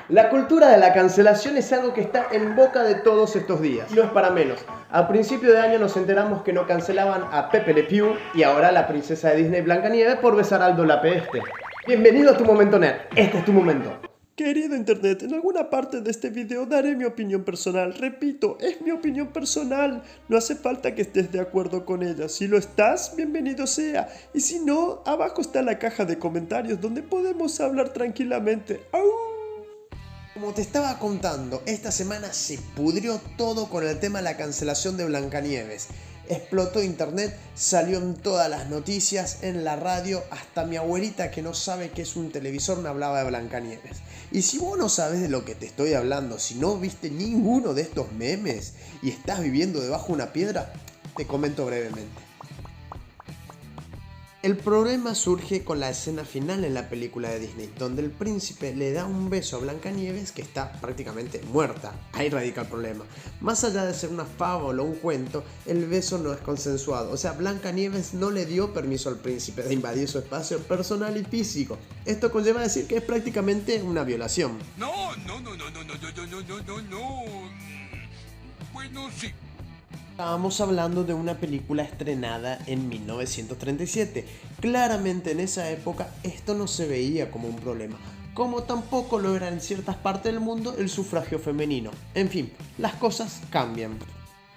La cultura de la cancelación es algo que está en boca de todos estos días. Y no es para menos. A principio de año nos enteramos que no cancelaban a Pepe Le Pew y ahora la princesa de Disney Blancanieves por besar al dolape este. Bienvenido a tu momento nerd. Este es tu momento. Querido internet, en alguna parte de este video daré mi opinión personal. Repito, es mi opinión personal. No hace falta que estés de acuerdo con ella. Si lo estás, bienvenido sea. Y si no, abajo está la caja de comentarios donde podemos hablar tranquilamente. ¡Au! Como te estaba contando, esta semana se pudrió todo con el tema de la cancelación de Blancanieves. Explotó internet, salió en todas las noticias, en la radio, hasta mi abuelita que no sabe qué es un televisor me hablaba de Blancanieves. Y si vos no sabes de lo que te estoy hablando, si no viste ninguno de estos memes y estás viviendo debajo de una piedra, te comento brevemente. El problema surge con la escena final en la película de Disney, donde el príncipe le da un beso a Blancanieves que está prácticamente muerta. Ahí radica el problema. Más allá de ser una fábula o un cuento, el beso no es consensuado. O sea, Blancanieves no le dio permiso al príncipe de invadir su espacio personal y físico. Esto conlleva a decir que es prácticamente una violación. No. Bueno, sí. Estábamos hablando de una película estrenada en 1937. Claramente en esa época esto no se veía como un problema, como tampoco lo era en ciertas partes del mundo el sufragio femenino. En fin, las cosas cambian.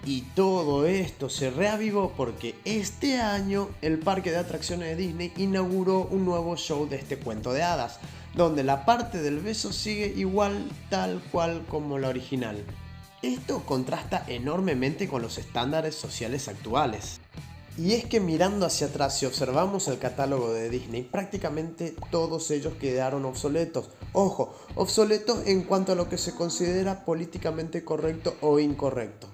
Y todo esto se reavivó porque este año el parque de atracciones de Disney inauguró un nuevo show de este cuento de hadas, donde la parte del beso sigue igual tal cual como la original. Esto contrasta enormemente con los estándares sociales actuales. Y es que mirando hacia atrás, si observamos el catálogo de Disney, prácticamente todos ellos quedaron obsoletos. Ojo, obsoletos en cuanto a lo que se considera políticamente correcto o incorrecto.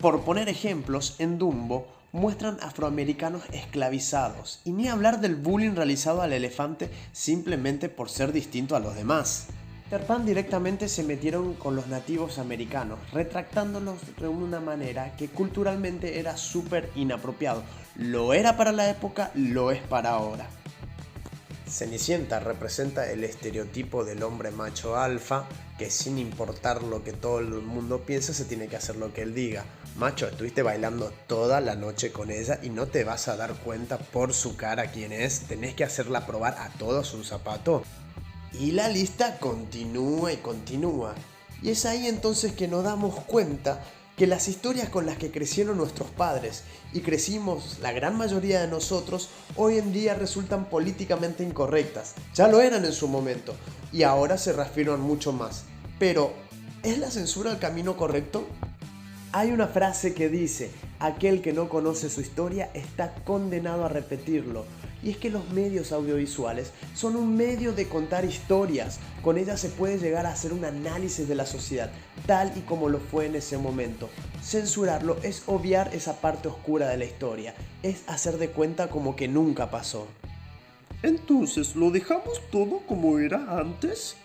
Por poner ejemplos, en Dumbo muestran afroamericanos esclavizados, y ni hablar del bullying realizado al elefante simplemente por ser distinto a los demás. Peter Pan directamente se metieron con los nativos americanos, retractándolos de una manera que culturalmente era súper inapropiado. Lo era para la época, lo es para ahora. Cenicienta representa el estereotipo del hombre macho alfa, que sin importar lo que todo el mundo piense, se tiene que hacer lo que él diga. Macho, estuviste bailando toda la noche con ella y no te vas a dar cuenta por su cara quién es. Tenés que hacerla probar a todos un zapato. Y la lista continúa y continúa. Y es ahí entonces que nos damos cuenta que las historias con las que crecieron nuestros padres y crecimos la gran mayoría de nosotros, hoy en día resultan políticamente incorrectas. Ya lo eran en su momento y ahora se reafirman mucho más. Pero, ¿es la censura el camino correcto? Hay una frase que dice: aquel que no conoce su historia está condenado a repetirlo. Y es que los medios audiovisuales son un medio de contar historias. Con ellas se puede llegar a hacer un análisis de la sociedad, tal y como lo fue en ese momento. Censurarlo es obviar esa parte oscura de la historia, es hacer de cuenta como que nunca pasó. Entonces, ¿lo dejamos todo como era antes?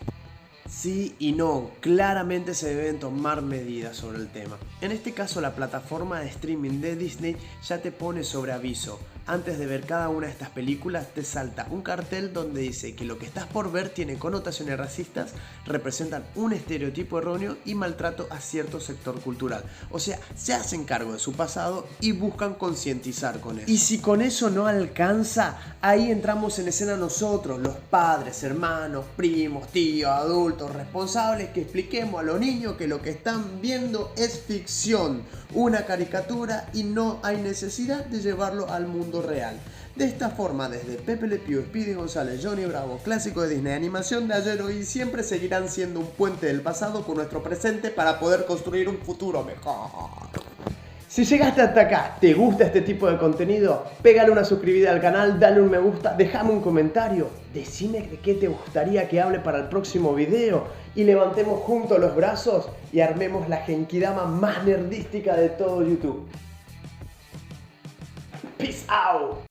Sí y no, claramente se deben tomar medidas sobre el tema. En este caso, la plataforma de streaming de Disney ya te pone sobre aviso. Antes de ver cada una de estas películas te salta un cartel donde dice que lo que estás por ver tiene connotaciones racistas, representan un estereotipo erróneo y maltrato a cierto sector cultural. O sea, se hacen cargo de su pasado y buscan concientizar con eso. Y si con eso no alcanza, ahí entramos en escena nosotros, los padres, hermanos, primos, tíos, adultos, responsables, que expliquemos a los niños que lo que están viendo es ficción, una caricatura, y no hay necesidad de llevarlo al mundo real. De esta forma, desde Pepe Le Pew, Speedy González, Johnny Bravo, clásico de Disney, animación de ayer, hoy y siempre seguirán siendo un puente del pasado con nuestro presente para poder construir un futuro mejor. Si llegaste hasta acá, ¿te gusta este tipo de contenido? Pégale una suscribida al canal, dale un me gusta, déjame un comentario, decime de qué te gustaría que hable para el próximo video y levantemos juntos los brazos y armemos la genkidama más nerdística de todo YouTube. Peace out.